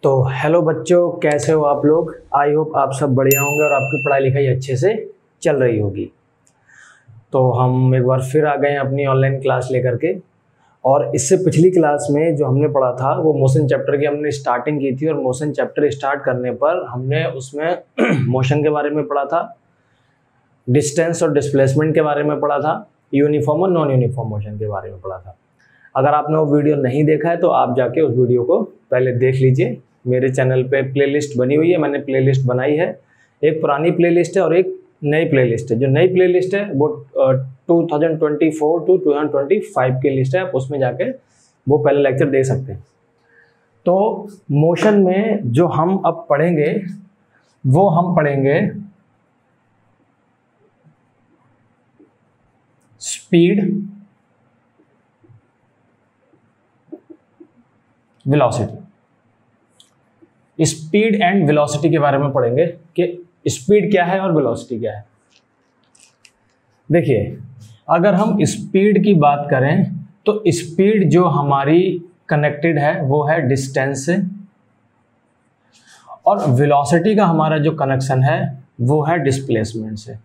तो हेलो बच्चों, कैसे हो आप लोग। आई होप आप सब बढ़िया होंगे और आपकी पढ़ाई लिखाई अच्छे से चल रही होगी। तो हम एक बार फिर आ गए हैं अपनी ऑनलाइन क्लास लेकर के। और इससे पिछली क्लास में जो हमने पढ़ा था वो मोशन चैप्टर की हमने स्टार्टिंग की थी। और मोशन चैप्टर स्टार्ट करने पर हमने उसमें मोशन के बारे में पढ़ा था, डिस्टेंस और डिस्प्लेसमेंट के बारे में पढ़ा था, यूनिफॉर्म और नॉन यूनिफॉर्म मोशन के बारे में पढ़ा था। अगर आपने वो वीडियो नहीं देखा है तो आप जाके उस वीडियो को पहले देख लीजिए। मेरे चैनल पे प्लेलिस्ट बनी हुई है, मैंने प्लेलिस्ट बनाई है। एक पुरानी प्लेलिस्ट है और एक नई प्लेलिस्ट है। जो नई प्लेलिस्ट है वो 2024 टू 2025 की लिस्ट है, आप उसमें जाके वो पहले लेक्चर देख सकते हैं। तो मोशन में जो हम अब पढ़ेंगे वो हम पढ़ेंगे speed, velocity. Speed and velocity के बारे में पढ़ेंगे कि स्पीड क्या है और वेलोसिटी क्या है। देखिए, अगर हम स्पीड की बात करें तो स्पीड जो हमारी कनेक्टेड है वो है डिस्टेंस से, और वेलोसिटी का हमारा जो कनेक्शन है वो है डिस्प्लेसमेंट से।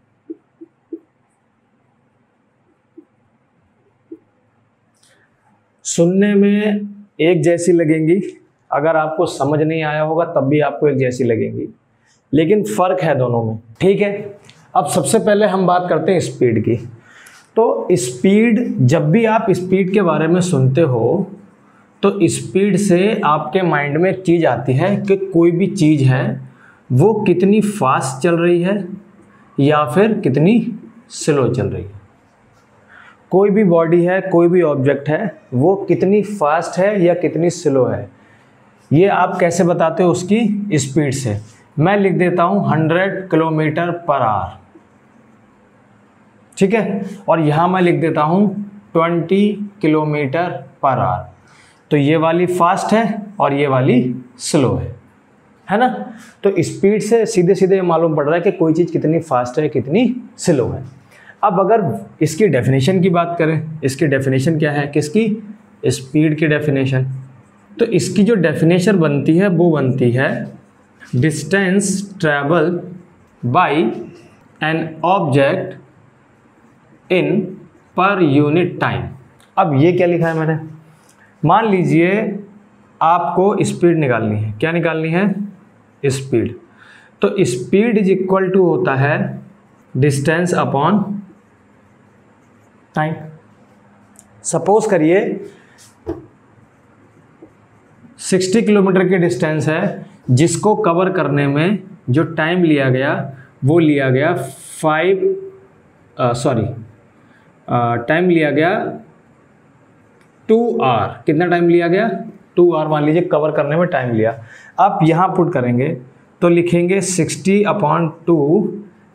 सुनने में एक जैसी लगेंगी, अगर आपको समझ नहीं आया होगा तब भी आपको एक जैसी लगेंगी, लेकिन फ़र्क है दोनों में। ठीक है, अब सबसे पहले हम बात करते हैं स्पीड की। तो स्पीड, जब भी आप स्पीड के बारे में सुनते हो तो स्पीड से आपके माइंड में एक चीज़ आती है कि कोई भी चीज़ है वो कितनी फास्ट चल रही है या फिर कितनी स्लो चल रही है। कोई भी बॉडी है, कोई भी ऑब्जेक्ट है, वो कितनी फास्ट है या कितनी स्लो है, ये आप कैसे बताते हो? उसकी स्पीड से। मैं लिख देता हूँ 100 किलोमीटर पर आवर, ठीक है, और यहाँ मैं लिख देता हूँ 20 किलोमीटर पर आवर। तो ये वाली फास्ट है और ये वाली स्लो है ना। तो स्पीड से सीधे सीधे मालूम पड़ रहा है कि कोई चीज़ कितनी फास्ट है कितनी स्लो है। अब अगर इसकी डेफिनेशन की बात करें, इसकी डेफिनेशन क्या है? किसकी? स्पीड की डेफिनेशन। तो इसकी जो डेफिनेशन बनती है वो बनती है distance travel by an object in per unit time. अब ये क्या लिखा है मैंने? मान लीजिए आपको स्पीड निकालनी है। क्या निकालनी है? स्पीड। तो स्पीड इज इक्वल टू होता है डिस्टेंस अपॉन टाइम। सपोज करिए 60 किलोमीटर की डिस्टेंस है, जिसको कवर करने में जो टाइम लिया गया वो लिया गया टाइम लिया गया 2 आवर। कितना टाइम लिया गया? 2 आवर मान लीजिए कवर करने में टाइम लिया। आप यहाँ पुट करेंगे तो लिखेंगे 60/2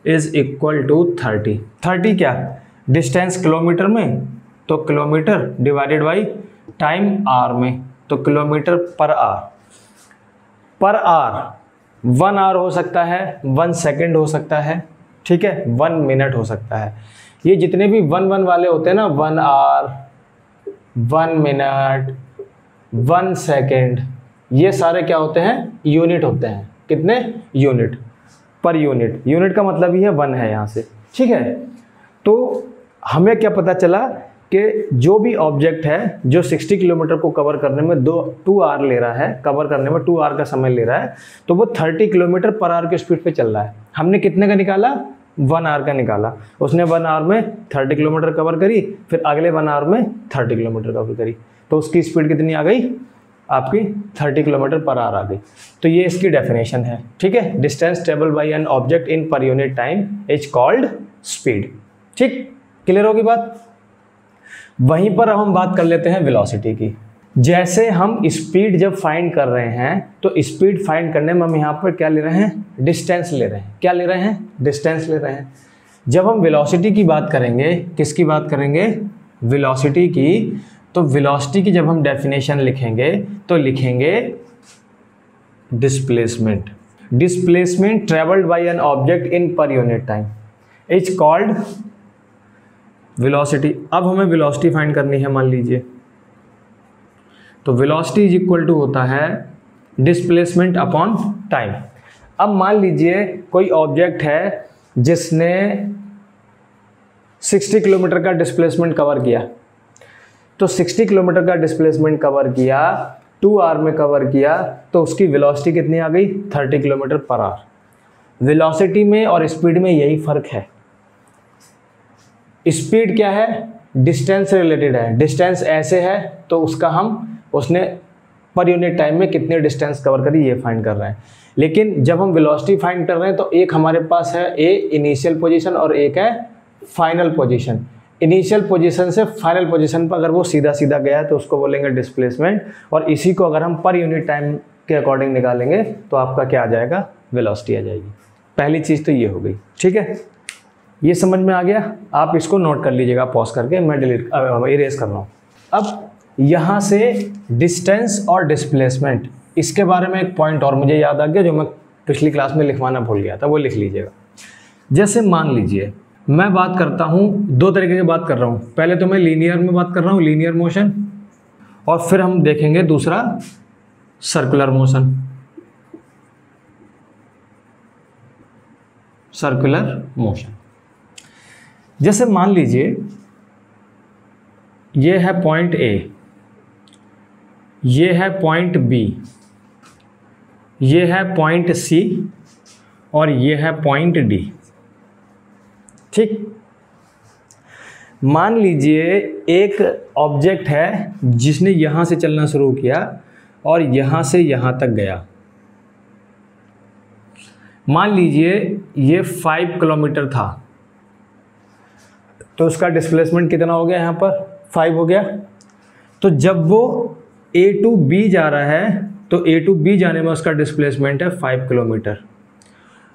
इज इक्वल टू 30। 30 क्या? डिस्टेंस किलोमीटर में, तो kilometre divided by time hour में, तो kilometre per hour. Per hour 1 our हो सकता है, 1 सेकेंड हो सकता है, ठीक है, 1 मिनट हो सकता है। ये जितने भी 1 वाले होते हैं ना, 1 आवर, 1 मिनट, 1 सेकेंड, ये सारे क्या होते हैं? यूनिट होते हैं। कितने? यूनिट। पर यूनिट, यूनिट का मतलब ही है 1 है यहाँ से, ठीक है। तो हमें क्या पता चला कि जो भी ऑब्जेक्ट है जो 60 किलोमीटर को कवर करने में 2 आवर ले रहा है, कवर करने में 2 आवर का समय ले रहा है, तो वो 30 किलोमीटर पर आवर की स्पीड पे चल रहा है। हमने कितने का निकाला? 1 आवर का निकाला। उसने 1 आवर में 30 किलोमीटर कवर करी, फिर अगले 1 आवर में 30 किलोमीटर कवर करी, तो उसकी स्पीड कितनी आ गई? आपकी 30 किलोमीटर पर आवर आ गई। तो ये इसकी डेफिनेशन है, ठीक है। Distance travel by an object in per unit time is called speed. ठीक, क्लियर होगी बात? वहीं पर अब हम बात कर लेते हैं वेलोसिटी की। जैसे हम स्पीड जब फाइंड कर रहे हैं तो स्पीड फाइंड करने में हम यहाँ पर क्या ले रहे हैं? डिस्टेंस ले रहे हैं। क्या ले रहे हैं? डिस्टेंस ले रहे हैं। जब हम वेलोसिटी की बात करेंगे, किसकी बात करेंगे? वेलोसिटी की। तो वेलोसिटी की जब हम डेफिनेशन लिखेंगे तो लिखेंगे displacement. Displacement travelled by an object in per unit time is called velocity. अब हमें वेलोसिटी फाइंड करनी है, मान लीजिए। तो वेलोसिटी इज इक्वल टू होता है डिस्प्लेसमेंट अपॉन टाइम। अब मान लीजिए कोई ऑब्जेक्ट है जिसने 60 किलोमीटर का डिस्प्लेसमेंट कवर किया, तो 60 किलोमीटर का डिस्प्लेसमेंट कवर किया, 2 आवर में कवर किया, तो उसकी वेलोसिटी कितनी आ गई? 30 किलोमीटर पर आवर। वेलोसिटी में और स्पीड में यही फर्क है। स्पीड क्या है? डिस्टेंस से रिलेटेड है। डिस्टेंस ऐसे है तो उसका उसने पर यूनिट टाइम में कितने डिस्टेंस कवर करी ये फाइंड कर रहे हैं। लेकिन जब हम वेलोसिटी फाइंड कर रहे हैं तो एक हमारे पास है ए इनिशियल पोजीशन और एक है फाइनल पोजीशन। इनिशियल पोजीशन से फाइनल पोजीशन पर अगर वो सीधा सीधा गया तो उसको बोलेंगे डिस्प्लेसमेंट, और इसी को अगर हम पर यूनिट टाइम के अकॉर्डिंग निकालेंगे तो आपका क्या आ जाएगा? वेलोसिटी आ जाएगी। पहली चीज़ तो ये हो गई, ठीक है। ये समझ में आ गया? आप इसको नोट कर लीजिएगा पॉज करके, मैं इरेज कर रहा हूँ। अब यहाँ से डिस्टेंस और डिस्प्लेसमेंट, इसके बारे में एक पॉइंट और मुझे याद आ गया जो मैं पिछली क्लास में लिखवाना भूल गया था, वो लिख लीजिएगा। जैसे मान लीजिए मैं बात करता हूँ, दो तरीके की बात कर रहा हूँ। पहले तो मैं लीनियर में बात कर रहा हूँ, लीनियर मोशन, और फिर हम देखेंगे दूसरा सर्कुलर मोशन। सर्कुलर मोशन, जैसे मान लीजिए ये है पॉइंट ए, ये है पॉइंट बी, ये है पॉइंट सी और ये है पॉइंट डी, ठीक। मान लीजिए एक ऑब्जेक्ट है जिसने यहां से चलना शुरू किया और यहां से यहां तक गया। मान लीजिए ये 5 किलोमीटर था, तो उसका डिस्प्लेसमेंट कितना हो गया? यहाँ पर 5 हो गया। तो जब वो A to B जा रहा है तो A to B जाने में उसका डिस्प्लेसमेंट है 5 किलोमीटर,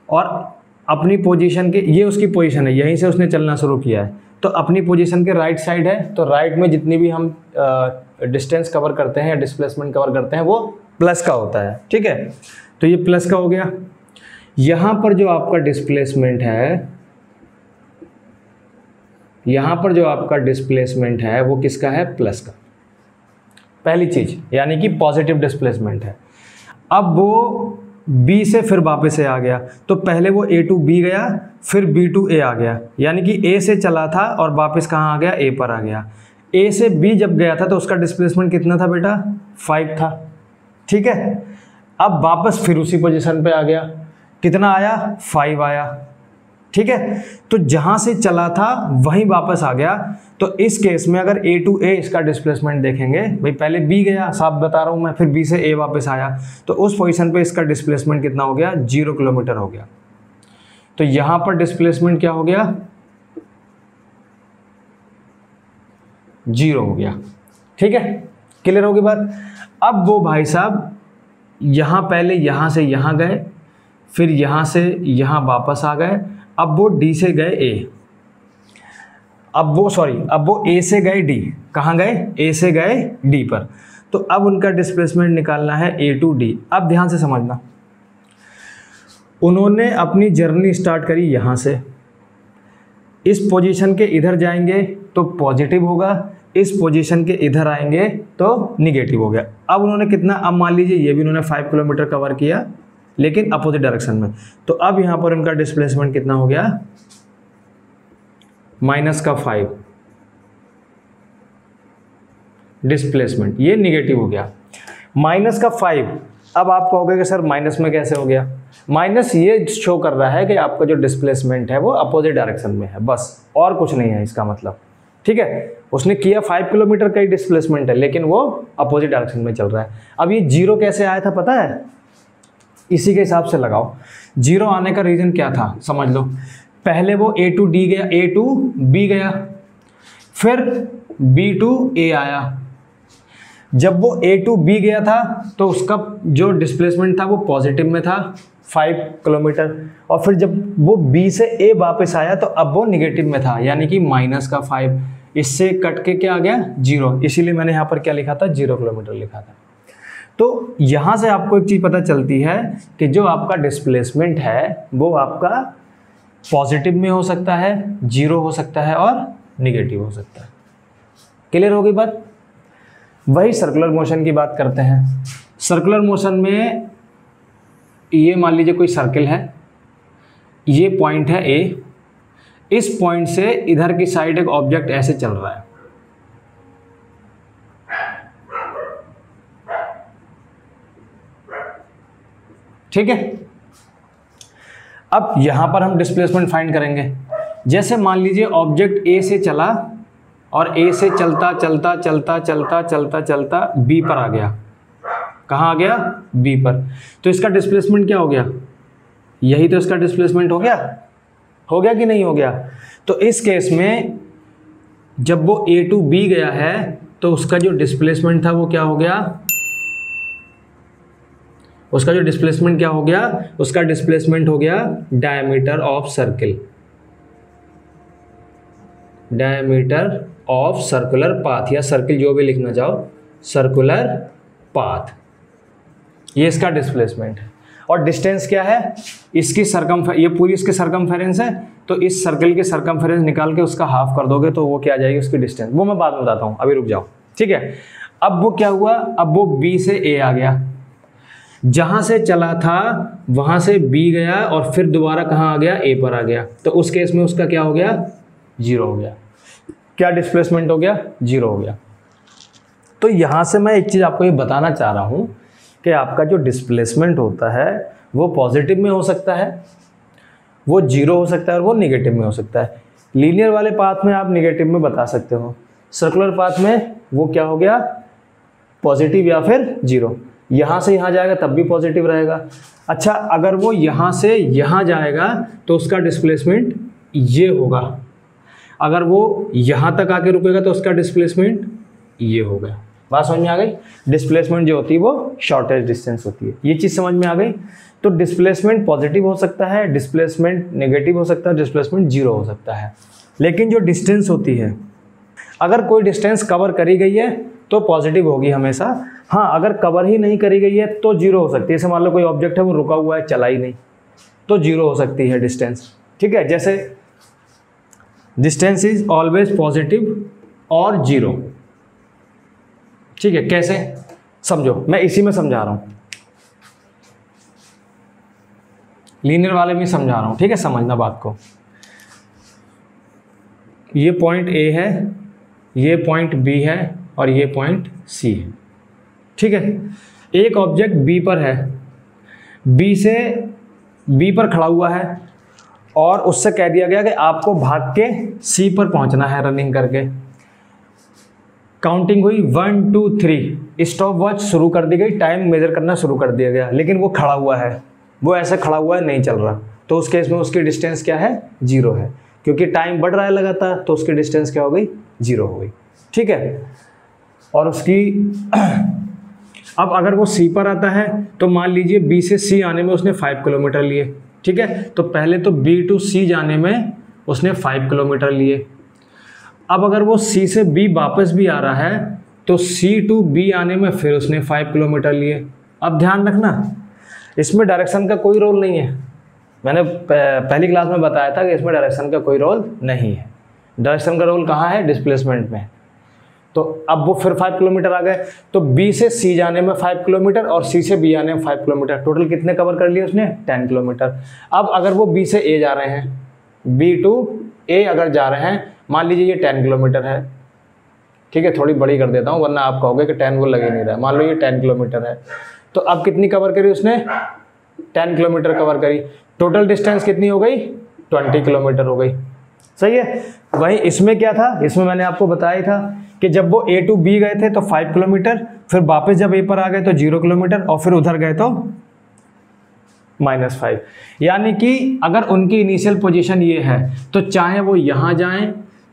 और अपनी पोजीशन के, ये उसकी पोजीशन है, यहीं से उसने चलना शुरू किया है, तो अपनी पोजीशन के राइट साइड है, तो राइट में जितनी भी हम डिस्टेंस कवर करते हैं या डिस्प्लेसमेंट कवर करते हैं वो प्लस का होता है, ठीक है। तो ये प्लस का हो गया। यहाँ पर जो आपका डिस्प्लेसमेंट है, यहाँ पर जो आपका डिस्प्लेसमेंट है वो किसका है? प्लस का। पहली चीज, यानी कि पॉजिटिव डिस्प्लेसमेंट है। अब वो B से फिर वापस से आ गया, तो पहले वो A to B गया, फिर B to A आ गया, यानी कि A से चला था और वापस कहाँ आ गया? A पर आ गया। A से B जब गया था तो उसका डिस्प्लेसमेंट कितना था बेटा? 5 था, ठीक है। अब वापस फिर उसी पोजीशन पे आ गया, कितना आया? 5 आया, ठीक है। तो जहां से चला था वहीं वापस आ गया। तो इस केस में अगर A to A इसका डिस्प्लेसमेंट देखेंगे, भाई पहले B गया, साफ बता रहा हूं मैं, फिर B से A वापस आया, तो उस पोजीशन पे इसका डिस्प्लेसमेंट कितना हो गया? 0 किलोमीटर हो गया। तो यहां पर डिस्प्लेसमेंट क्या हो गया? 0 हो गया, ठीक है। क्लियर होगी बात? अब वो भाई साहब यहां पहले यहां से यहां गए, फिर यहां से यहां वापस आ गए। अब वो D से गए A, अब वो A से गए D, कहाँ गए? A से गए D पर। तो अब उनका डिस्प्लेसमेंट निकालना है A to D। अब ध्यान से समझना, उन्होंने अपनी जर्नी स्टार्ट करी यहाँ से, इस पोजीशन के इधर जाएंगे तो पॉजिटिव होगा, इस पोजीशन के इधर आएंगे तो निगेटिव हो गया। अब उन्होंने कितना, अब मान लीजिए ये भी उन्होंने 5 किलोमीटर कवर किया लेकिन अपोजिट डायरेक्शन में, तो अब यहाँ पर उनका डिस्प्लेसमेंट कितना हो गया? -5 डिस्प्लेसमेंट, ये निगेटिव हो गया। -5। अब आप कहोगे कि सर माइनस में कैसे हो गया? माइनस ये शो कर रहा है कि आपका जो डिस्प्लेसमेंट है वो अपोजिट डायरेक्शन में है, बस, और कुछ नहीं है इसका मतलब, ठीक है। उसने किया 5 किलोमीटर का ही डिस्प्लेसमेंट है लेकिन वो अपोजिट डायरेक्शन में चल रहा है। अब ये 0 कैसे आया था पता है? इसी के हिसाब से लगाओ। 0 आने का रीजन क्या था समझ लो। पहले वो A to D गया, A to B गया, फिर B to A आया। जब वो A to B गया था तो उसका जो डिस्प्लेसमेंट था वो पॉजिटिव में था 5 किलोमीटर, और फिर जब वो B से A वापस आया तो अब वो निगेटिव में था, यानी कि -5। इससे कट के क्या आ गया? 0। इसीलिए मैंने यहाँ पर क्या लिखा था? 0 किलोमीटर लिखा था। तो यहाँ से आपको एक चीज़ पता चलती है कि जो आपका डिस्प्लेसमेंट है वो आपका पॉजिटिव में हो सकता है, 0 हो सकता है और निगेटिव हो सकता है। क्लियर हो गई बात? वही सर्कुलर मोशन की बात करते हैं। सर्कुलर मोशन में ये मान लीजिए कोई सर्किल है, ये पॉइंट है ए, इस पॉइंट से इधर की साइड एक ऑब्जेक्ट ऐसे चल रहा है, ठीक है। अब यहां पर हम डिस्प्लेसमेंट फाइंड करेंगे। जैसे मान लीजिए ऑब्जेक्ट ए से चला और ए से चलता चलता चलता चलता चलता चलता बी पर आ गया। कहाँ आ गया? बी पर। तो इसका डिस्प्लेसमेंट क्या हो गया? यही तो इसका डिस्प्लेसमेंट हो गया कि नहीं हो गया? तो इस केस में जब वो ए टू बी गया है तो उसका जो डिस्प्लेसमेंट था वो क्या हो गया? उसका जो डिस्प्लेसमेंट क्या हो गया? उसका डिस्प्लेसमेंट हो गया diameter of circle, diameter of circular path, या सर्किल जो भी लिखना चाहो, सर्कुलर पाथ, ये इसका डिस्प्लेसमेंट है। और डिस्टेंस क्या है? इसकी ये पूरी इसकी सरकमफेरेंस है, तो इस सर्कल के सरकमफेरेंस निकाल के उसका हाफ कर दोगे तो वो क्या आ जाएगी उसकी डिस्टेंस, वो मैं बाद में बताता हूँ, अभी रुक जाओ, ठीक है। अब वो क्या हुआ? अब वो बी से ए आ गया, जहां से चला था वहां से बी गया और फिर दोबारा कहाँ आ गया? ए पर आ गया। तो उस केस में उसका क्या हो गया? 0 हो गया। क्या डिस्प्लेसमेंट हो गया? 0 हो गया। तो यहां से मैं एक चीज आपको ये बताना चाह रहा हूं कि आपका जो डिस्प्लेसमेंट होता है वो पॉजिटिव में हो सकता है, वो 0 हो सकता है और वो नेगेटिव में हो सकता है। लीनियर वाले पाथ में आप नेगेटिव में बता सकते हो, सर्कुलर पाथ में वो क्या हो गया? पॉजिटिव या फिर 0। यहाँ से यहाँ जाएगा तब भी पॉजिटिव रहेगा। अच्छा, अगर वो यहाँ से यहाँ जाएगा तो उसका डिस्प्लेसमेंट ये होगा, अगर वो यहाँ तक आके रुकेगा तो उसका डिस्प्लेसमेंट ये होगा। बात समझ में आ गई? डिस्प्लेसमेंट जो होती है वो शॉर्टेज डिस्टेंस होती है। ये चीज़ समझ में आ गई? तो डिस्प्लेसमेंट पॉजिटिव हो सकता है, डिस्प्लेसमेंट नेगेटिव हो सकता है, डिस्प्लेसमेंट 0 हो सकता है। लेकिन जो डिस्टेंस होती है, अगर कोई डिस्टेंस कवर करी गई है तो पॉजिटिव होगी हमेशा। हाँ, अगर कवर ही नहीं करी गई है तो 0 हो सकती है। जैसे मान लो कोई ऑब्जेक्ट है वो रुका हुआ है, चला ही नहीं, तो 0 हो सकती है डिस्टेंस, ठीक है। जैसे डिस्टेंस इज ऑलवेज पॉजिटिव और 0, ठीक है। कैसे? समझो, मैं इसी में समझा रहा हूं, लीनियर वाले में समझा रहा हूं, ठीक है। समझना बात को। ये पॉइंट ए है, ये पॉइंट बी है और ये पॉइंट सी है, ठीक है। एक ऑब्जेक्ट बी पर है, बी पर खड़ा हुआ है और उससे कह दिया गया कि आपको भाग के सी पर पहुंचना है रनिंग करके। काउंटिंग हुई 1 2 3, स्टॉप वॉच शुरू कर दी गई, टाइम मेजर करना शुरू कर दिया गया, लेकिन वो खड़ा हुआ है, वो ऐसे खड़ा हुआ है, नहीं चल रहा। तो उस केस में उसकी डिस्टेंस क्या है? 0 है, क्योंकि टाइम बढ़ रहा है लगातार, तो उसकी डिस्टेंस क्या हो गई? 0 हो गई, ठीक है। और उसकी अब अगर वो सी पर आता है तो मान लीजिए बी से सी आने में उसने 5 किलोमीटर लिए, ठीक है। तो पहले तो बी टू सी जाने में उसने 5 किलोमीटर लिए। अब अगर वो सी से बी वापस भी आ रहा है तो सी टू बी आने में फिर उसने 5 किलोमीटर लिए। अब ध्यान रखना, इसमें डायरेक्शन का कोई रोल नहीं है। मैंने पहली क्लास में बताया था कि इसमें डायरेक्शन का कोई रोल नहीं है। डायरेक्शन का रोल कहाँ है? डिस्प्लेसमेंट में। तो अब वो फिर 5 किलोमीटर आ गए, तो बी से सी जाने में 5 किलोमीटर और सी से बी आने में 5 किलोमीटर, टोटल कितने कवर कर लिए उसने? 10 किलोमीटर। अब अगर वो बी से ए जा रहे हैं, बी टू ए अगर जा रहे हैं, मान लीजिए ये 10 किलोमीटर है, ठीक है। थोड़ी बड़ी कर देता हूँ वरना आप कहोगे कि 10 वो लगे नहीं रहा है। मान लो ये 10 किलोमीटर है, तो अब कितनी कवर करी उसने? 10 किलोमीटर कवर करी। टोटल डिस्टेंस कितनी हो गई? 20 किलोमीटर हो गई, सही है। वहीं इसमें क्या था? इसमें मैंने आपको बताया था कि जब वो ए टू बी गए थे तो 5 किलोमीटर, फिर वापस जब ए पर आ गए तो 0 किलोमीटर और फिर उधर गए तो -5। यानी कि अगर उनकी इनिशियल पोजीशन ये है तो चाहे वो यहाँ जाएं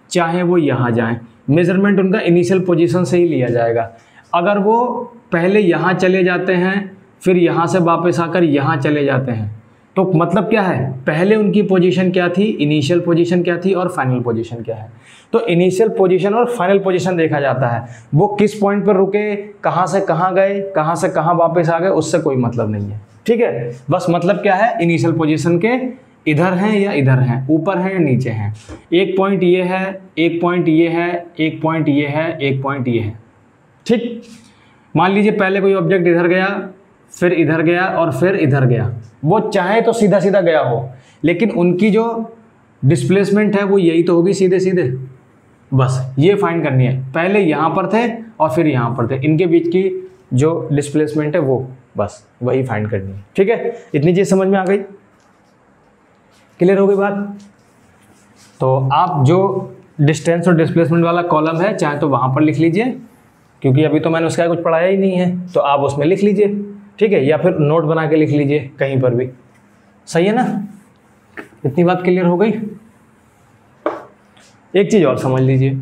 चाहे वो यहाँ जाएं, मेजरमेंट उनका इनिशियल पोजीशन से ही लिया जाएगा। अगर वो पहले यहाँ चले जाते हैं फिर यहाँ से वापस आकर यहाँ चले जाते हैं तो मतलब क्या है? पहले उनकी पोजीशन क्या थी, इनिशियल पोजीशन क्या थी और फाइनल पोजीशन क्या है। तो इनिशियल पोजीशन और फाइनल पोजीशन देखा जाता है, वो किस पॉइंट पर रुके, कहाँ से कहाँ गए, कहाँ से कहाँ वापस आ गए, उससे कोई मतलब नहीं है, ठीक है। बस मतलब क्या है, इनिशियल पोजीशन के इधर हैं या इधर हैं, ऊपर हैं या नीचे हैं। एक पॉइंट ये है, एक पॉइंट ये है, एक पॉइंट ये है, एक पॉइंट ये है, ठीक। मान लीजिए पहले कोई ऑब्जेक्ट इधर गया, फिर इधर गया और फिर इधर गया, वो चाहे तो सीधा सीधा गया हो, लेकिन उनकी जो डिस्प्लेसमेंट है वो यही तो होगी सीधे सीधे। बस ये फाइंड करनी है, पहले यहाँ पर थे और फिर यहाँ पर थे, इनके बीच की जो डिस्प्लेसमेंट है वो बस वही फाइंड करनी है। ठीक है, इतनी चीज़ समझ में आ गई, क्लियर हो गई बात। तो आप जो डिस्टेंस और डिस्प्लेसमेंट वाला कॉलम है चाहे तो वहाँ पर लिख लीजिए, क्योंकि अभी तो मैंने उसका कुछ पढ़ाया ही नहीं है, तो आप उसमें लिख लीजिए। ठीक है, या फिर नोट बना के लिख लीजिए कहीं पर भी, सही है ना। इतनी बात क्लियर हो गई। एक चीज़ और समझ लीजिए,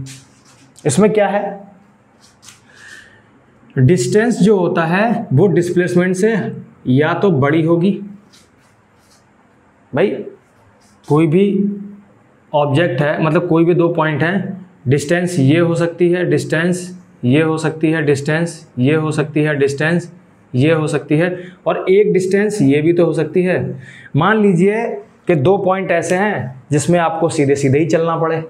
इसमें क्या है, डिस्टेंस जो होता है वो डिस्प्लेसमेंट से या तो बड़ी होगी, भाई कोई भी ऑब्जेक्ट है, मतलब कोई भी दो पॉइंट हैं, डिस्टेंस ये हो सकती है, डिस्टेंस ये हो सकती है, डिस्टेंस ये हो सकती है, डिस्टेंस ये हो सकती है, और एक डिस्टेंस ये भी तो हो सकती है। मान लीजिए कि दो पॉइंट ऐसे हैं जिसमें आपको सीधे सीधे ही चलना पड़े,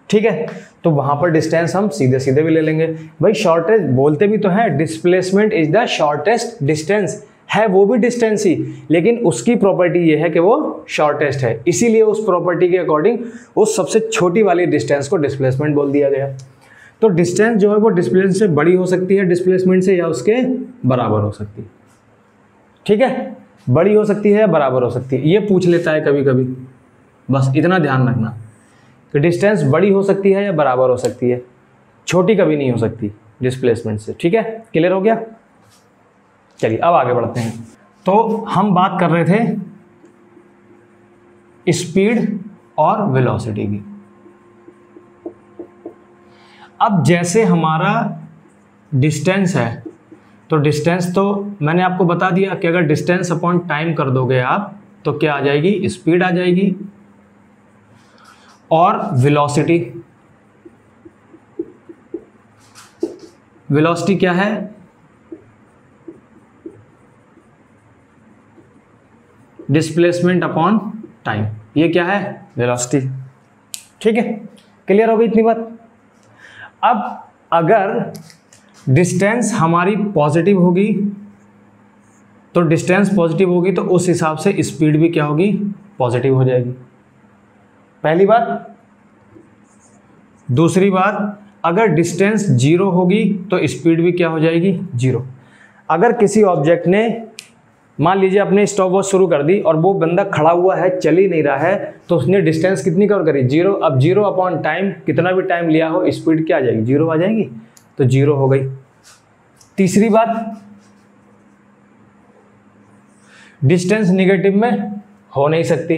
ठीक है, तो वहाँ पर डिस्टेंस हम सीधे सीधे भी ले लेंगे। भाई शॉर्टेस्ट बोलते भी तो हैं, displacement is the shortest distance, है वो भी डिस्टेंस ही, लेकिन उसकी प्रॉपर्टी ये है कि वो शॉर्टेस्ट है, इसीलिए उस प्रॉपर्टी के अकॉर्डिंग उस सबसे छोटी वाली डिस्टेंस को डिस्प्लेसमेंट बोल दिया गया। तो डिस्टेंस जो है वो डिस्प्लेसमेंट से बड़ी हो सकती है, डिस्प्लेसमेंट से, या उसके बराबर हो सकती है। ठीक है, बड़ी हो सकती है या बराबर हो सकती है, ये पूछ लेता है कभी कभी, बस इतना ध्यान रखना कि डिस्टेंस बड़ी हो सकती है या बराबर हो सकती है, छोटी कभी नहीं हो सकती डिस्प्लेसमेंट से। ठीक है, क्लियर हो गया। चलिए अब आगे बढ़ते हैं। तो हम बात कर रहे थे स्पीड और वेलोसिटी की। अब जैसे हमारा डिस्टेंस है, तो डिस्टेंस तो मैंने आपको बता दिया कि अगर डिस्टेंस अपॉन टाइम कर दोगे आप तो क्या आ जाएगी, स्पीड आ जाएगी। और वेलोसिटी, वेलोसिटी क्या है, डिस्प्लेसमेंट अपॉन टाइम, ये क्या है, वेलोसिटी। ठीक है, क्लियर हो गई इतनी बात। अब अगर डिस्टेंस हमारी पॉजिटिव होगी, तो डिस्टेंस पॉजिटिव होगी तो उस हिसाब से स्पीड भी क्या होगी, पॉजिटिव हो जाएगी, पहली बात। दूसरी बात, अगर डिस्टेंस जीरो होगी तो स्पीड भी क्या हो जाएगी, जीरो। अगर किसी ऑब्जेक्ट ने मान लीजिए अपने स्टॉप वॉच शुरू कर दी और वो बंदा खड़ा हुआ है, चल ही नहीं रहा है, तो उसने डिस्टेंस कितनी कवर करी, जीरो। अब जीरो अपॉन टाइम, कितना भी टाइम लिया हो, स्पीड क्या आ जाएगी, जीरो आ जाएगी, तो जीरो हो गई। तीसरी बात, डिस्टेंस निगेटिव में हो नहीं सकती,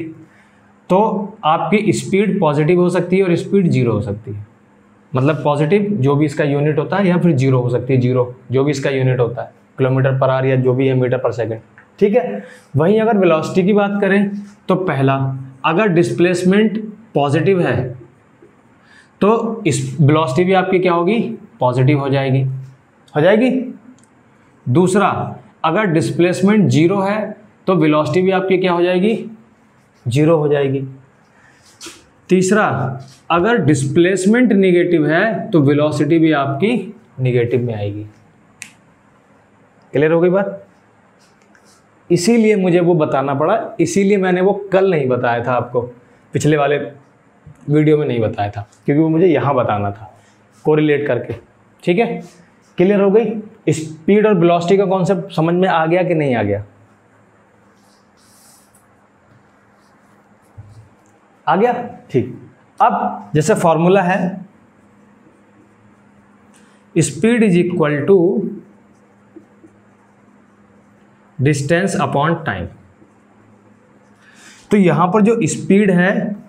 तो आपकी स्पीड पॉजिटिव हो सकती है और स्पीड जीरो हो सकती है। मतलब पॉजिटिव जो भी इसका यूनिट होता है, या फिर जीरो हो सकती है, जीरो जो भी इसका यूनिट होता है, किलोमीटर पर आवर या जो भी है मीटर पर सेकंड। ठीक है, वहीं अगर वेलोसिटी की बात करें तो पहला, अगर डिस्प्लेसमेंट पॉजिटिव है तो इस वेलोसिटी भी आपकी क्या होगी, पॉजिटिव हो जाएगी, हो जाएगी। दूसरा, अगर डिस्प्लेसमेंट जीरो है तो वेलोसिटी भी आपकी क्या हो जाएगी, जीरो हो जाएगी। तीसरा, अगर डिस्प्लेसमेंट निगेटिव है तो वेलोसिटी भी आपकी निगेटिव में आएगी। क्लियर हो गई बात। इसीलिए मुझे वो बताना पड़ा, इसीलिए मैंने वो कल नहीं बताया था आपको, पिछले वाले वीडियो में नहीं बताया था, क्योंकि वो मुझे यहाँ बताना था कोरिलेट करके। ठीक है, क्लियर हो गई। स्पीड और वेलोसिटी का कॉन्सेप्ट समझ में आ गया कि नहीं आ गया, आ गया, ठीक। अब जैसे फॉर्मूला है, speed is equal to distance upon time. तो यहां पर जो स्पीड है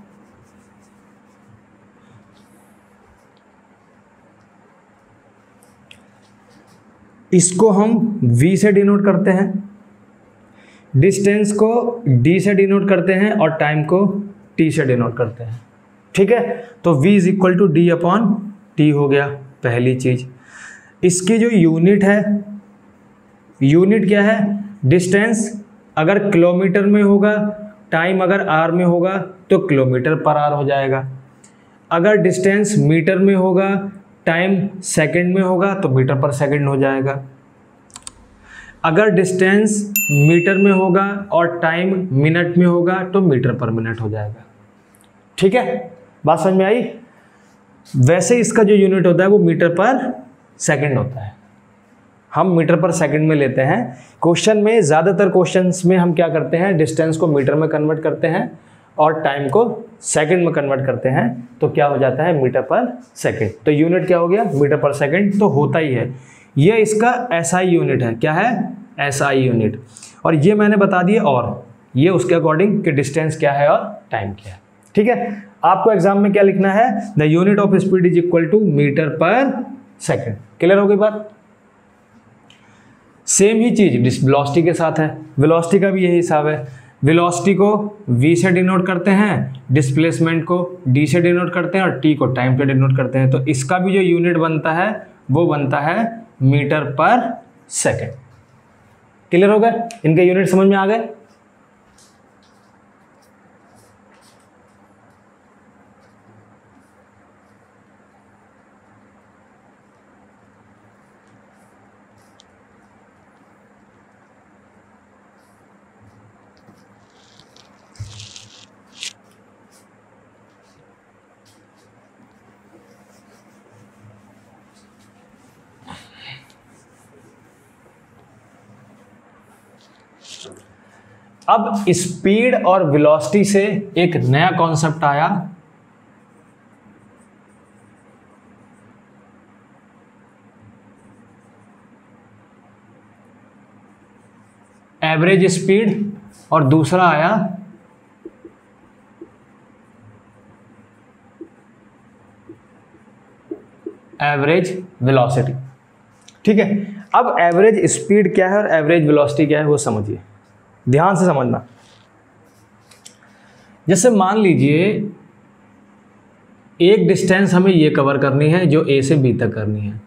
इसको हम v से डिनोट करते हैं, डिस्टेंस को d से डिनोट करते हैं और टाइम को t से डिनोट करते हैं। ठीक है, तो v is equal to D upon T हो गया पहली चीज। इसकी जो यूनिट है, यूनिट क्या है, डिस्टेंस अगर किलोमीटर में होगा, टाइम अगर आर में होगा तो किलोमीटर पर आर हो जाएगा। अगर डिस्टेंस मीटर में होगा, टाइम सेकंड में होगा तो मीटर पर सेकंड हो जाएगा। अगर डिस्टेंस मीटर में होगा और टाइम मिनट में होगा तो मीटर पर मिनट हो जाएगा। ठीक है, बात समझ में आई। वैसे इसका जो यूनिट होता है वो मीटर पर सेकंड होता है, हम मीटर पर सेकंड में लेते हैं। क्वेश्चन में, ज़्यादातर क्वेश्चंस में हम क्या करते हैं, डिस्टेंस को मीटर में कन्वर्ट करते हैं और टाइम को सेकंड में कन्वर्ट करते हैं, तो क्या हो जाता है मीटर पर सेकंड। तो यूनिट क्या हो गया, मीटर पर सेकंड तो होता ही है। ये इसका एसआई यूनिट है। क्या है, एसआई यूनिट। और ये मैंने बता दिया, और ये उसके अकॉर्डिंग कि डिस्टेंस क्या है और टाइम क्या है। ठीक है, आपको एग्जाम में क्या लिखना है, the unit of speed is equal to metre per second. Clear हो गई बात। सेम ही चीज वेलोसिटी के साथ है। वेलोसिटी का भी यही हिसाब है। वेलोसिटी को v से डिनोट करते हैं, डिस्प्लेसमेंट को d से डिनोट करते हैं और t को टाइम पे डिनोट करते हैं। तो इसका भी जो यूनिट बनता है वो बनता है मीटर पर सेकंड। क्लियर हो गए, इनके यूनिट समझ में आ गए। अब स्पीड और वेलोसिटी से एक नया कॉन्सेप्ट आया, एवरेज स्पीड, और दूसरा आया एवरेज वेलोसिटी। ठीक है, अब एवरेज स्पीड क्या है और एवरेज वेलोसिटी क्या है वो समझिए, ध्यान से समझना। जैसे मान लीजिए एक डिस्टेंस हमें ये कवर करनी है जो ए से बी तक करनी है,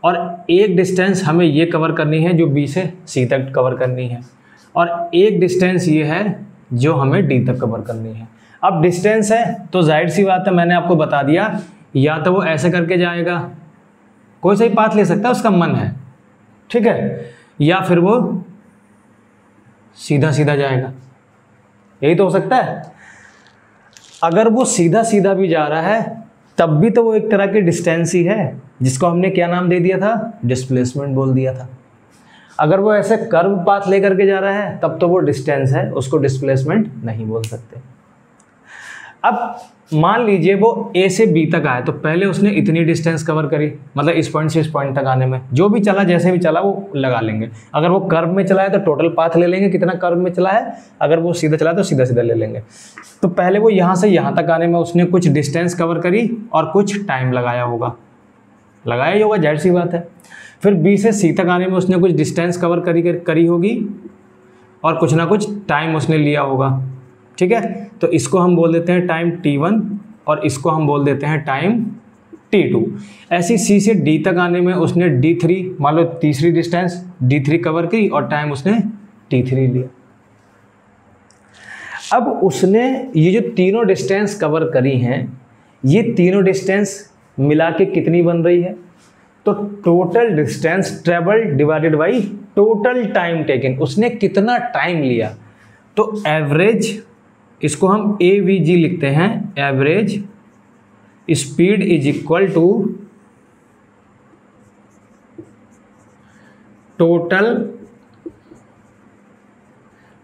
और एक डिस्टेंस हमें ये कवर करनी है जो बी से सी तक कवर करनी है, और एक डिस्टेंस ये है जो हमें डी तक कवर करनी है। अब डिस्टेंस है तो जाहिर सी बात है, मैंने आपको बता दिया, या तो वो ऐसे करके जाएगा, कोई सही पाथ ले सकता है, उसका मन है, ठीक है, या फिर वो सीधा सीधा जाएगा, यही तो हो सकता है। अगर वो सीधा सीधा भी जा रहा है तब भी तो वो एक तरह की डिस्टेंस ही है, जिसको हमने क्या नाम दे दिया था, डिस्प्लेसमेंट बोल दिया था। अगर वो ऐसे कर्व पाथ लेकर के जा रहा है तब तो वो डिस्टेंस है, उसको डिस्प्लेसमेंट नहीं बोल सकते। अब मान लीजिए वो ए से बी तक आया, तो पहले उसने इतनी डिस्टेंस कवर करी, मतलब इस पॉइंट से इस पॉइंट तक आने में जो भी चला, जैसे भी चला वो लगा लेंगे। अगर वो कर्व में चला है तो टोटल पाथ ले लेंगे कितना कर्व में चला है, अगर वो सीधा चला है तो सीधा सीधा ले लेंगे। तो पहले वो यहाँ से यहाँ तक आने में उसने कुछ डिस्टेंस कवर करी और कुछ टाइम लगाया होगा, लगाया ही होगा, जाहिर सी बात है। फिर बी से सी तक आने में उसने कुछ डिस्टेंस कवर करी होगी और कुछ ना कुछ टाइम उसने लिया होगा, ठीक है। तो इसको हम बोल देते हैं टाइम t1 और इसको हम बोल देते हैं टाइम t2। ऐसी सी से डी तक आने में उसने d3, मान लो तीसरी डिस्टेंस d3 कवर की और टाइम उसने t3 लिया। अब उसने ये जो तीनों डिस्टेंस कवर करी हैं, ये तीनों डिस्टेंस मिला के कितनी बन रही है, तो total distance travel divided by total time taken, उसने कितना टाइम लिया। तो एवरेज, इसको हम AVG लिखते हैं, average speed is equal to total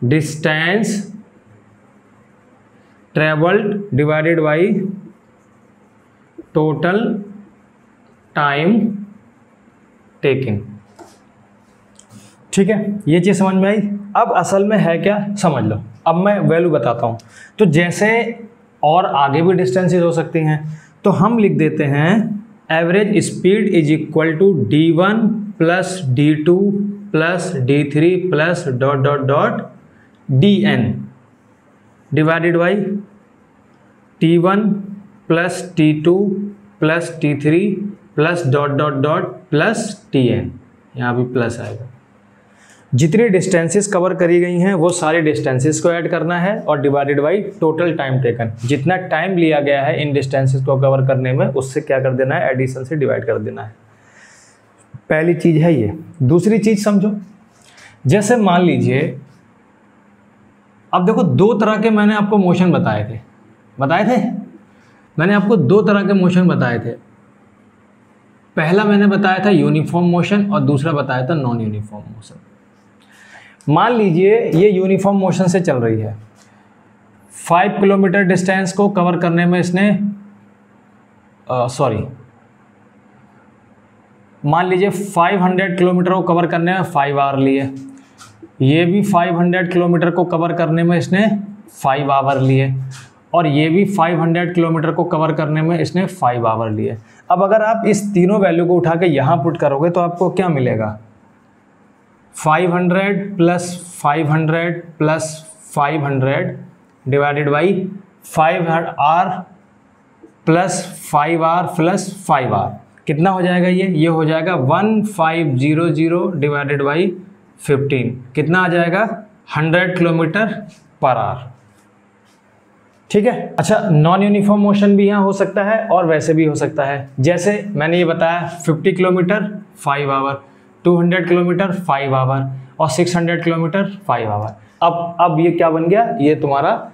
distance travelled divided by total time taking. ठीक है, ये चीज़ समझ में आई। अब असल में है क्या, समझ लो। अब मैं वैल्यू बताता हूँ। तो जैसे और आगे भी डिस्टेंसेस हो सकती हैं, तो हम लिख देते हैं average speed is equal to d1 plus d2 plus d3 plus dot dot dot dn divided by t1 plus t2 plus t3 plus dot dot dot plus tn, यहाँ भी प्लस आएगा। जितनी डिस्टेंसेस कवर करी गई हैं वो सारी distances को ऐड करना है और divided by total time taken, जितना टाइम लिया गया है इन डिस्टेंसेस को कवर करने में उससे क्या कर देना है, एडिशन से डिवाइड कर देना है। पहली चीज़ है ये। दूसरी चीज़ समझो, जैसे मान लीजिए अब देखो दो तरह के मैंने आपको मोशन बताए थे मैंने आपको दो तरह के मोशन बताए थे। पहला मैंने बताया था यूनिफॉर्म मोशन और दूसरा बताया था नॉन यूनिफॉर्म मोशन। मान लीजिए ये यूनिफॉर्म मोशन से चल रही है, 5 किलोमीटर डिस्टेंस को कवर करने में इसने मान लीजिए 500 किलोमीटर को कवर करने में 5 आवर लिए, ये भी 500 किलोमीटर को कवर करने में इसने 5 आवर लिए और ये भी 500 किलोमीटर को कवर करने में इसने 5 आवर लिए। अब अगर आप इस तीनों वैल्यू को उठा के यहाँ पुट करोगे तो आपको क्या मिलेगा, 500 plus 500 plus 500 divided by 5 hour plus 5 hour plus 5 hour, कितना हो जाएगा ये हो जाएगा 1500 डिवाइडेड बाई 15, कितना आ जाएगा 100 किलोमीटर पर आवर। ठीक है। अच्छा, नॉन यूनिफॉर्म मोशन भी यहाँ हो सकता है और वैसे भी हो सकता है। जैसे मैंने ये बताया 50 किलोमीटर 5 आवर, 200 किलोमीटर 5 आवर और 600 किलोमीटर 5 आवर। अब ये क्या बन गया, ये तुम्हारा,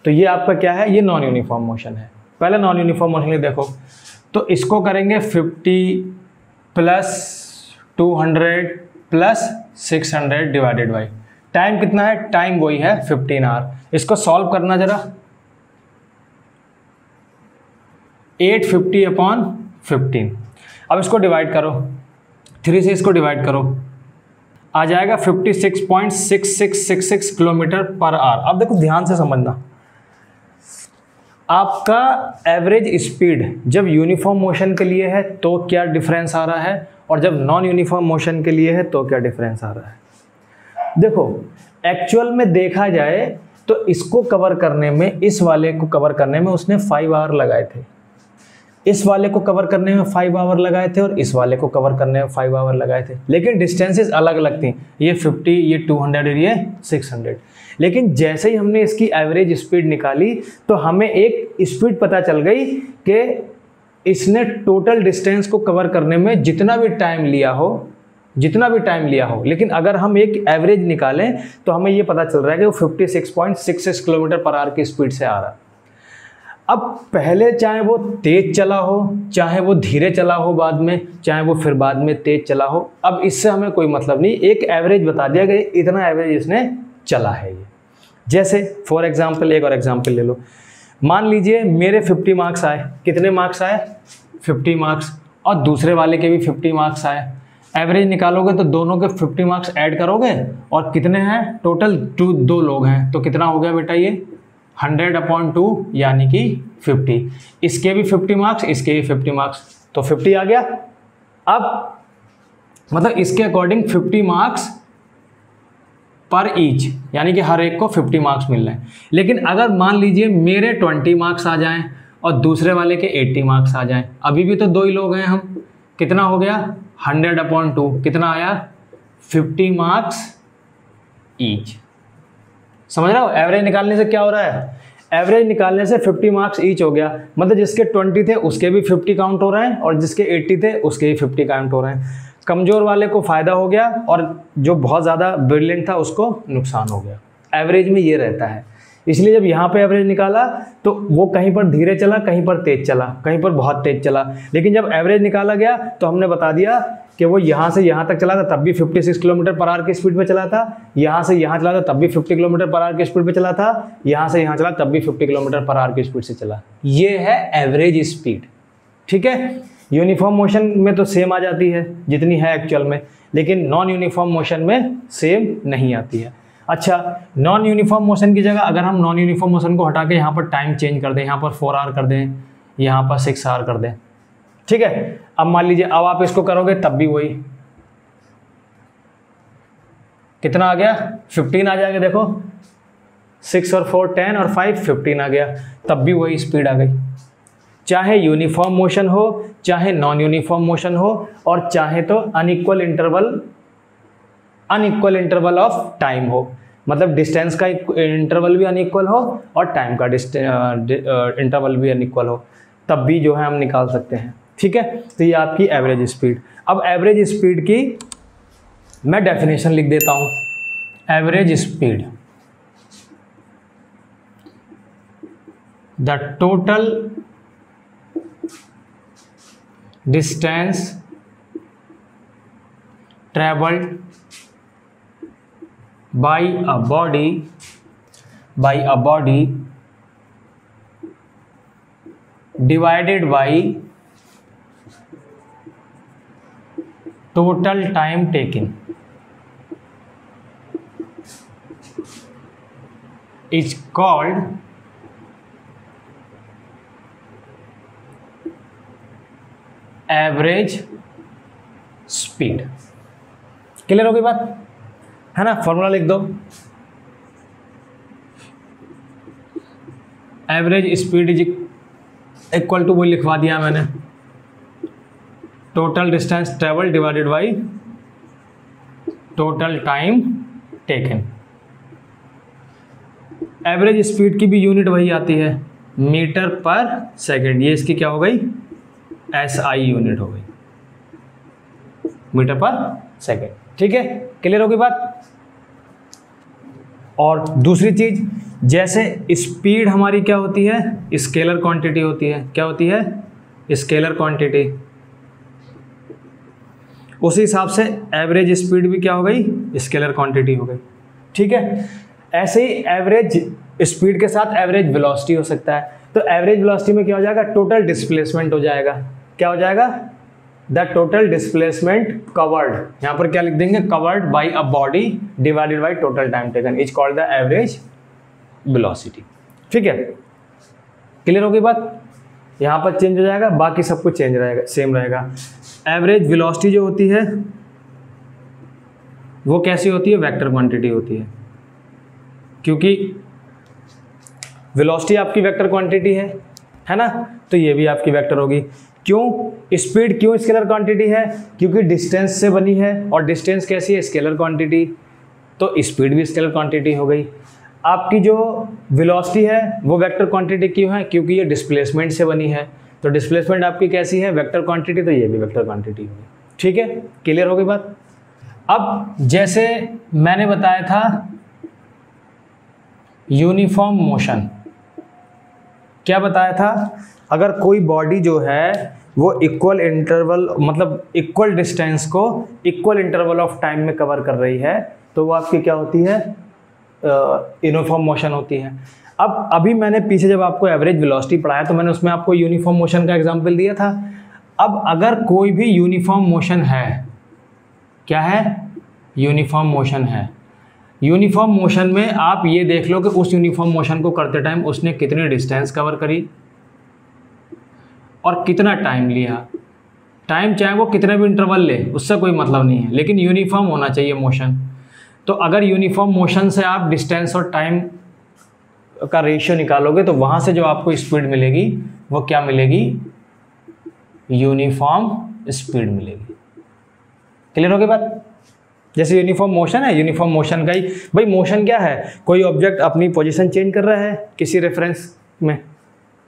तो ये आपका क्या है, ये नॉन यूनिफॉर्म मोशन है। पहले नॉन यूनिफॉर्म मोशन के देखो तो इसको करेंगे 50 plus 200 plus 600 divided by, time कितना है, टाइम वही है 15 आवर। इसको सॉल्व करना जरा, 850 अपॉन 15। अब इसको डिवाइड करो, 3 से इसको डिवाइड करो, आ जाएगा 56.6666 किलोमीटर पर आवर। अब देखो ध्यान से समझना, आपका एवरेज स्पीड जब यूनिफॉर्म मोशन के लिए है तो क्या डिफरेंस आ रहा है और जब नॉन यूनिफॉर्म मोशन के लिए है तो क्या डिफरेंस आ रहा है। देखो एक्चुअल में देखा जाए तो इसको कवर करने में, इस वाले को कवर करने में उसने 5 आवर लगाए थे, इस वाले को कवर करने में 5 आवर लगाए थे और इस वाले को कवर करने में 5 आवर लगाए थे, लेकिन डिस्टेंसेस अलग अलग थी, ये 50, ये 200 और ये 600। लेकिन जैसे ही हमने इसकी एवरेज स्पीड निकाली तो हमें एक स्पीड पता चल गई कि इसने टोटल डिस्टेंस को कवर करने में जितना भी टाइम लिया हो, लेकिन अगर हम एक एवरेज निकालें तो हमें ये पता चल रहा है कि वो 56.66 किलोमीटर पर आवर की स्पीड से आ रहा है। अब पहले चाहे वो तेज चला हो, चाहे वो धीरे चला हो, बाद में चाहे वो फिर बाद में तेज चला हो, अब इससे हमें कोई मतलब नहीं, एक एवरेज बता दिया कि इतना एवरेज इसने चला है ये। जैसे फॉर एग्जांपल एक और एग्जांपल ले लो, मान लीजिए मेरे 50 मार्क्स आए, कितने मार्क्स आए, 50 मार्क्स, और दूसरे वाले के भी 50 मार्क्स आए। एवरेज निकालोगे तो दोनों के 50 मार्क्स ऐड करोगे और कितने हैं टोटल, 2 लोग हैं, तो कितना हो गया बेटा ये 100/2 यानी कि 50। इसके भी 50 मार्क्स, इसके भी 50 मार्क्स, तो 50 आ गया। अब मतलब इसके अकॉर्डिंग 50 मार्क्स पर ईच, यानी कि हर एक को 50 मार्क्स मिल रहे हैं। लेकिन अगर मान लीजिए मेरे 20 मार्क्स आ जाएं और दूसरे वाले के 80 मार्क्स आ जाएं, अभी भी तो 2 ही लोग हैं हम, कितना हो गया 100/2, कितना आया 50 मार्क्स ईच। समझ रहे हो एवरेज निकालने से क्या हो रहा है, एवरेज निकालने से 50 मार्क्स ईच हो गया, मतलब जिसके 20 थे उसके भी 50 काउंट हो रहे हैं और जिसके 80 थे उसके भी 50 काउंट हो रहे हैं। कमज़ोर वाले को फ़ायदा हो गया और जो बहुत ज़्यादा ब्रिलियंट था उसको नुकसान हो गया। एवरेज में ये रहता है, इसलिए जब यहाँ पे एवरेज निकाला तो वो कहीं पर धीरे चला, कहीं पर तेज चला, कहीं पर बहुत तेज चला, लेकिन जब एवरेज निकाला गया तो हमने बता दिया कि वो यहाँ से यहाँ तक चला था तब भी 56 किलोमीटर पर आवर की स्पीड पे चला था, यहाँ से यहाँ चला था तब भी 50 किलोमीटर पर आवर की स्पीड पे चला था, यहाँ से यहाँ चला तब भी 50 किलोमीटर पर आवर की स्पीड से चला। ये है एवरेज स्पीड। ठीक है, यूनिफॉर्म मोशन में तो सेम आ जाती है जितनी है एक्चुअल में, लेकिन नॉन यूनिफॉर्म मोशन में सेम नहीं आती है। अच्छा, नॉन यूनिफॉर्म मोशन की जगह अगर हम नॉन यूनिफॉर्म मोशन को हटा के यहाँ पर टाइम चेंज कर दें, यहाँ पर 4 आवर कर दें, यहाँ पर 6 आवर कर दें, ठीक है। अब मान लीजिए अब आप इसको करोगे तब भी वही, कितना आ गया 15 आ जाएगा, देखो 6 और 4 10 और 5 15 आ गया, तब भी वही स्पीड आ गई। चाहे यूनिफॉर्म मोशन हो, चाहे नॉन यूनिफॉर्म मोशन हो, और चाहे तो unequal interval unequal interval of time हो, मतलब डिस्टेंस का इंटरवल भी अनइक्वल हो और टाइम का इंटरवल भी अनइक्वल हो, तब भी जो है हम निकाल सकते हैं। ठीक है, तो ये आपकी एवरेज स्पीड। अब एवरेज स्पीड की मैं डेफिनेशन लिख देता हूँ। Average speed, the total distance travelled by a body divided by total time taken is called average speed. Clear हो गई बात है ना? फॉर्मूला लिख दो, average speed is equal to, वो लिखवा दिया मैंने, total distance travel divided by total time taken. Average speed की भी यूनिट वही आती है, मीटर पर सेकंड। ये इसकी क्या हो गई? SI यूनिट हो गई, मीटर पर सेकंड। ठीक है, क्लियर हो गई बात? और दूसरी चीज, जैसे स्पीड हमारी क्या होती है? स्केलर क्वांटिटी होती है। क्या होती है? Scalar quantity. उसी हिसाब से एवरेज स्पीड भी क्या हो गई? स्केलर क्वांटिटी हो गई। ठीक है, ऐसे ही एवरेज स्पीड के साथ एवरेज वेलोसिटी हो सकता है। तो एवरेज वेलोसिटी में क्या हो जाएगा? टोटल डिस्प्लेसमेंट हो जाएगा। क्या हो जाएगा? द टोटल डिस्प्लेसमेंट कवर्ड, यहां पर क्या लिख देंगे? Covered by a body divided by total time taken is called the average velocity. ठीक है, क्लियर हो गई बात? यहां पर चेंज हो जाएगा, बाकी सब कुछ चेंज रहेगा, सेम रहेगा। एवरेज वेलोसिटी जो होती है वो कैसी होती है? वेक्टर क्वांटिटी होती है, क्योंकि वेलोसिटी आपकी वेक्टर क्वांटिटी है ना? तो ये भी आपकी वेक्टर होगी। क्यों? स्पीड क्यों स्केलर क्वांटिटी है? क्योंकि डिस्टेंस से बनी है, और डिस्टेंस कैसी है? स्केलर क्वांटिटी, तो स्पीड भी स्केलर क्वांटिटी हो गई। आपकी जो वेलोसिटी है वो वेक्टर क्वांटिटी क्यों है? क्योंकि ये डिस्प्लेसमेंट से बनी है, तो डिस्प्लेसमेंट आपकी कैसी है? वेक्टर क्वांटिटी, तो ये भी वेक्टर क्वांटिटी होगी। ठीक है, क्लियर हो गई बात? अब जैसे मैंने बताया था यूनिफॉर्म मोशन, क्या बताया था? अगर कोई बॉडी जो है वो इक्वल इंटरवल, मतलब इक्वल डिस्टेंस को इक्वल इंटरवल ऑफ टाइम में कवर कर रही है, तो वो आपकी क्या होती है? यूनिफॉर्म मोशन होती है। अब अभी मैंने पीछे जब आपको एवरेज वेलोसिटी पढ़ाया तो मैंने उसमें आपको यूनिफॉर्म मोशन का एग्जांपल दिया था। अब अगर कोई भी यूनिफॉर्म मोशन है, क्या है? यूनिफॉर्म मोशन है। यूनिफॉर्म मोशन में आप ये देख लो कि उस यूनिफॉर्म मोशन को करते टाइम उसने कितनी डिस्टेंस कवर करी और कितना टाइम लिया। टाइम चाहे वो कितने भी इंटरवल ले, उससे कोई मतलब नहीं है, लेकिन यूनिफॉर्म होना चाहिए मोशन। तो अगर यूनिफॉर्म मोशन से आप डिस्टेंस और टाइम का रेशियो निकालोगे तो वहाँ से जो आपको स्पीड मिलेगी वो क्या मिलेगी? यूनिफॉर्म स्पीड मिलेगी। क्लियर हो गई बात? जैसे यूनिफॉर्म मोशन है, यूनिफॉर्म मोशन का ही भाई, मोशन क्या है? कोई ऑब्जेक्ट अपनी पोजीशन चेंज कर रहा है किसी रेफरेंस में,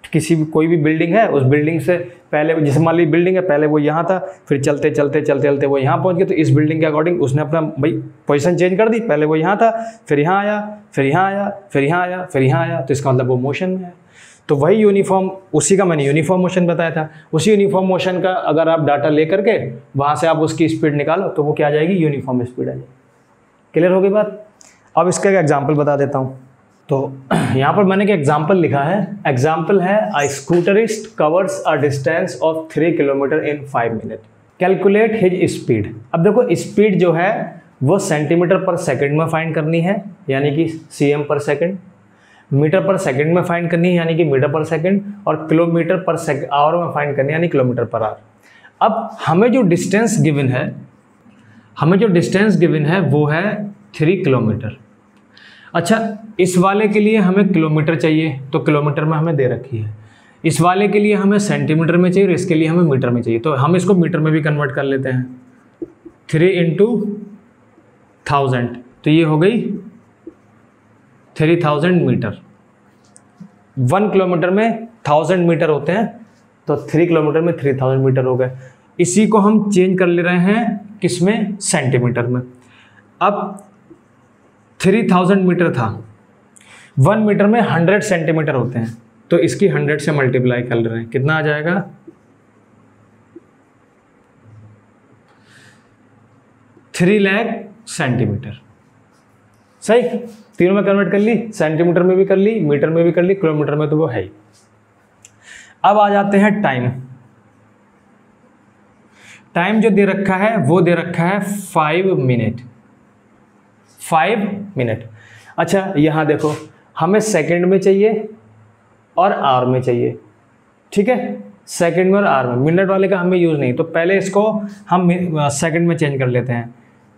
किसी भी कोई भी बिल्डिंग है, उस बिल्डिंग से पहले, जैसे मान ली बिल्डिंग है, पहले वो यहाँ था, फिर चलते चलते चलते चलते वो यहाँ पहुँच गया, तो इस बिल्डिंग के अकॉर्डिंग उसने अपना भाई पोजीशन चेंज कर दी। पहले वो यहाँ था, फिर यहाँ आया, फिर यहाँ आया, फिर यहाँ आया, फिर यहाँ आया, तो इसका मतलब वो मोशन में है। तो वही यूनिफॉर्म, उसी का मैंने यूनिफॉर्म मोशन बताया था। उसी यूनिफॉर्म मोशन का अगर आप डाटा ले करके वहाँ से आप उसकी स्पीड निकालो तो वो क्या आ जाएगी? यूनिफॉर्म स्पीड आ जाएगी। क्लियर हो गई बात? अब इसका एक एग्जाम्पल बता देता हूँ। तो यहाँ पर मैंने एक एग्जाम्पल लिखा है। एग्जाम्पल है, a scooterist covers a distance of 3 kilometre in 5 minute, calculate his speed. अब देखो स्पीड जो है वो सेंटीमीटर पर सेकंड में फाइंड करनी है, यानी कि cm पर सेकंड, मीटर पर सेकंड में फाइंड करनी है यानी कि मीटर पर सेकंड, और किलोमीटर पर आवर में फाइंड करनी है यानी किलोमीटर पर आवर। अब हमें जो डिस्टेंस गिवन है वो है 3 किलोमीटर। अच्छा, इस वाले के लिए हमें किलोमीटर चाहिए तो किलोमीटर में हमें दे रखी है, इस वाले के लिए हमें सेंटीमीटर में चाहिए और इसके लिए हमें मीटर में चाहिए, तो हम इसको मीटर में भी कन्वर्ट कर लेते हैं। 3 × 1000, तो ये हो गई 3000 मीटर। 1 किलोमीटर में 1000 मीटर होते हैं, तो 3 किलोमीटर में 3000 मीटर हो गए। इसी को हम चेंज कर ले रहे हैं किसमें, सेंटीमीटर में। अब 3000 मीटर था, 1 मीटर में 100 सेंटीमीटर होते हैं, तो इसकी 100 से मल्टीप्लाई कर ले रहे हैं, कितना आ जाएगा 3 लाख सेंटीमीटर। सही, तीनों में कन्वर्ट कर ली, सेंटीमीटर में भी कर ली, मीटर में भी कर ली, किलोमीटर में तो वो है ही। अब आ जाते हैं टाइम। टाइम जो दे रखा है वो दे रखा है 5 मिनट। 5 मिनट। अच्छा यहाँ देखो, हमें सेकंड में चाहिए और आवर में चाहिए, ठीक है, सेकंड में और आवर में। मिनट वाले का हमें यूज़ नहीं, तो पहले इसको हम सेकंड में चेंज कर लेते हैं।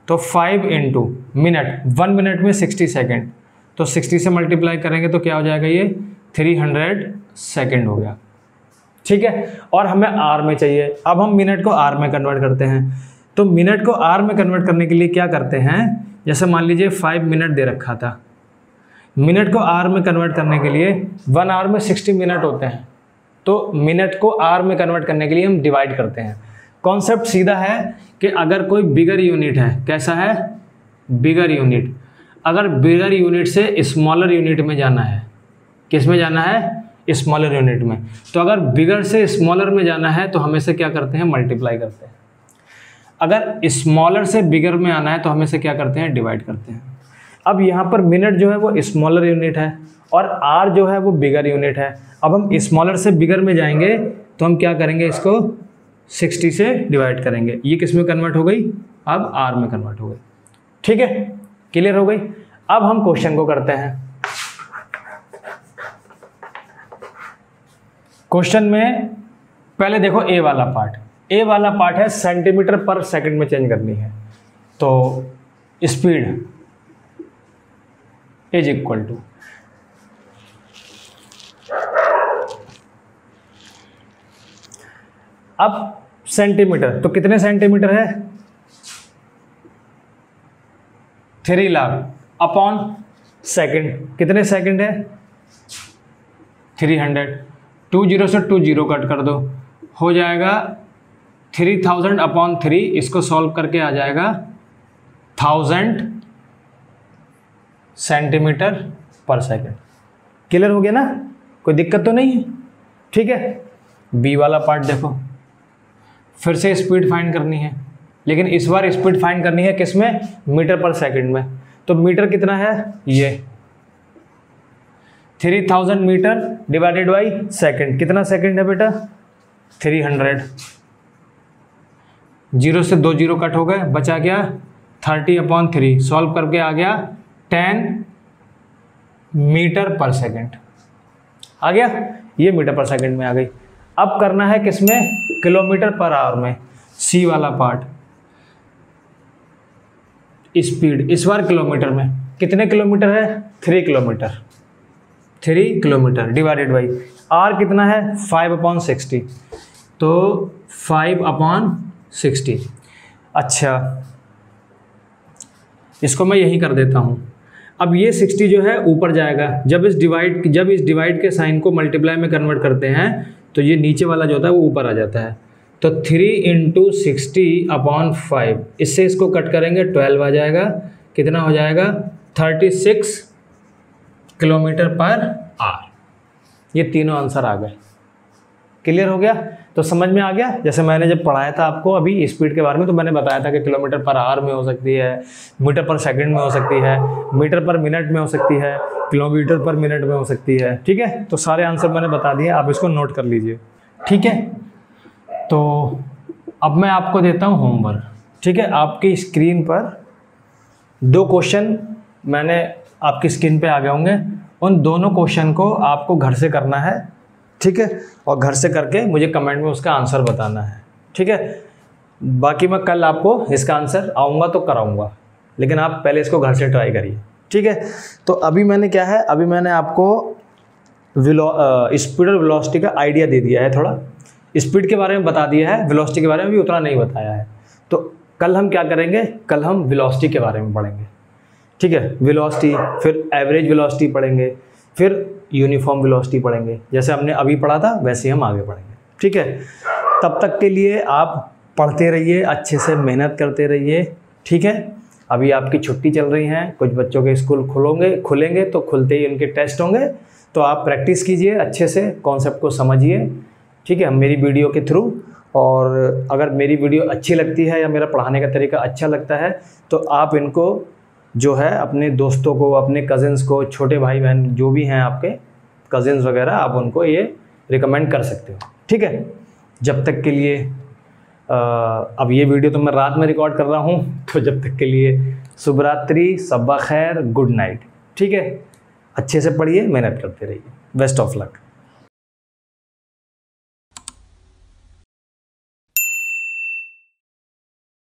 तो 5 इंटू मिनट, 1 मिनट में 60 सेकंड, तो 60 से मल्टीप्लाई करेंगे तो क्या हो जाएगा, ये 300 सेकंड हो गया, ठीक है। और हमें आर में चाहिए, अब हम मिनट को आर में कन्वर्ट करते हैं। तो मिनट को आर में कन्वर्ट करने के लिए क्या करते हैं, जैसे मान लीजिए 5 मिनट दे रखा था, मिनट को आर में कन्वर्ट करने के लिए 1 आवर में 60 मिनट होते हैं, तो मिनट को आर में कन्वर्ट करने के लिए हम डिवाइड करते हैं। कॉन्सेप्ट सीधा है कि अगर कोई बिगर यूनिट है, कैसा है, बिगर यूनिट, अगर बिगर यूनिट से स्मॉलर यूनिट में जाना है, किस में जाना है, स्मॉलर यूनिट में, तो अगर बिगर से स्मॉलर में जाना है तो हमें से क्या करते हैं, मल्टीप्लाई करते हैं। अगर स्मॉलर से बिगर में आना है तो हमें से क्या करते हैं, डिवाइड करते हैं। अब यहाँ पर मिनट जो है वो स्मॉलर यूनिट है और आर जो है वो बिगर यूनिट है। अब हम स्मॉलर से बिगर में जाएंगे तो हम क्या करेंगे, इसको 60 से डिवाइड करेंगे, ये किस में कन्वर्ट हो गई, अब आर में कन्वर्ट हो गई, ठीक है, क्लियर हो गई। अब हम क्वेश्चन को करते हैं। क्वेश्चन में पहले देखो ए वाला पार्ट, ए वाला पार्ट है सेंटीमीटर पर सेकंड में चेंज करनी है, तो स्पीड इज इक्वल टू, अब सेंटीमीटर, तो कितने सेंटीमीटर है, 3 लाख अपॉन सेकंड, कितने सेकंड है, 300, 20 से 20 कट कर दो, हो जाएगा 3000 अपॉन 3, इसको सॉल्व करके आ जाएगा 1000 सेंटीमीटर पर सेकंड। क्लियर हो गया ना, कोई दिक्कत तो नहीं है, ठीक है। बी वाला पार्ट देखो, फिर से स्पीड फाइंड करनी है, लेकिन इस बार स्पीड फाइंड करनी है किसमें, मीटर पर सेकंड में। तो मीटर कितना है, ये 3000 मीटर डिवाइडेड बाई सेकंड, कितना सेकंड है बेटा, 300। 0 से 2 0 कट हो गए, बचा क्या 30/3, सॉल्व करके आ गया 10 मीटर पर सेकंड, आ गया, ये मीटर पर सेकंड में आ गई। अब करना है किसमें, किलोमीटर पर आवर में, सी वाला पार्ट। स्पीड इस बार किलोमीटर में, कितने किलोमीटर है, 3 kilometre, 3 kilometre divided by hour कितना है, 5/60, तो 5/60। अच्छा, इसको मैं यही कर देता हूँ। अब ये 60 जो है ऊपर जाएगा, जब इस डिवाइड के साइन को मल्टीप्लाई में कन्वर्ट करते हैं तो ये नीचे वाला जो होता है वो ऊपर आ जाता है। तो 3 × 60/5, इससे इसको कट करेंगे 12 आ जाएगा, कितना हो जाएगा 36 किलोमीटर पर आवर। ये तीनों आंसर आ गए, क्लियर हो गया। तो समझ में आ गया, जैसे मैंने जब पढ़ाया था आपको अभी स्पीड के बारे में, तो मैंने बताया था कि किलोमीटर पर आवर में हो सकती है, मीटर पर सेकंड में हो सकती है, मीटर पर मिनट में हो सकती है, किलोमीटर पर मिनट में हो सकती है, ठीक है। तो सारे आंसर मैंने बता दिए, आप इसको नोट कर लीजिए, ठीक है। तो अब मैं आपको देता हूँ होमवर्क, ठीक है। आपकी स्क्रीन पर 2 क्वेश्चन मैंने आपकी स्क्रीन पे आ गए होंगे, उन दोनों क्वेश्चन को आपको घर से करना है, ठीक है, और घर से करके मुझे कमेंट में उसका आंसर बताना है, ठीक है। बाकी मैं कल आपको इसका आंसर आऊँगा तो कराऊँगा, लेकिन आप पहले इसको घर से ट्राई करिए, ठीक है। तो अभी मैंने क्या है, अभी मैंने आपको स्पीड और वेलोसिटी का आइडिया दे दिया है, थोड़ा स्पीड के बारे में बता दिया है, वेलोसिटी के बारे में भी उतना नहीं बताया है। तो कल हम क्या करेंगे, कल हम वेलोसिटी के बारे में पढ़ेंगे, ठीक है। वेलोसिटी, फिर एवरेज वेलोसिटी पढ़ेंगे, फिर यूनिफॉर्म वेलोसिटी पढ़ेंगे। जैसे हमने अभी पढ़ा था वैसे ही हम आगे पढ़ेंगे, ठीक है। तब तक के लिए आप पढ़ते रहिए, अच्छे से मेहनत करते रहिए, ठीक है। अभी आपकी छुट्टी चल रही हैं, कुछ बच्चों के स्कूल खुलेंगे तो खुलते ही उनके टेस्ट होंगे, तो आप प्रैक्टिस कीजिए अच्छे से, कॉन्सेप्ट को समझिए, ठीक है, मेरी वीडियो के थ्रू। और अगर मेरी वीडियो अच्छी लगती है या मेरा पढ़ाने का तरीका अच्छा लगता है तो आप इनको जो है अपने दोस्तों को, अपने कज़िन्स को, छोटे भाई बहन जो भी हैं आपके कज़िन्स वगैरह, आप उनको ये रिकमेंड कर सकते हो, ठीक है। जब तक के लिए अब ये वीडियो तो मैं रात में रिकॉर्ड कर रहा हूँ, तो जब तक के लिए शुभ रात्रि, सब्बा खैर, गुड नाइट, ठीक है। अच्छे से पढ़िए, मेहनत करते रहिए, बेस्ट ऑफ लक।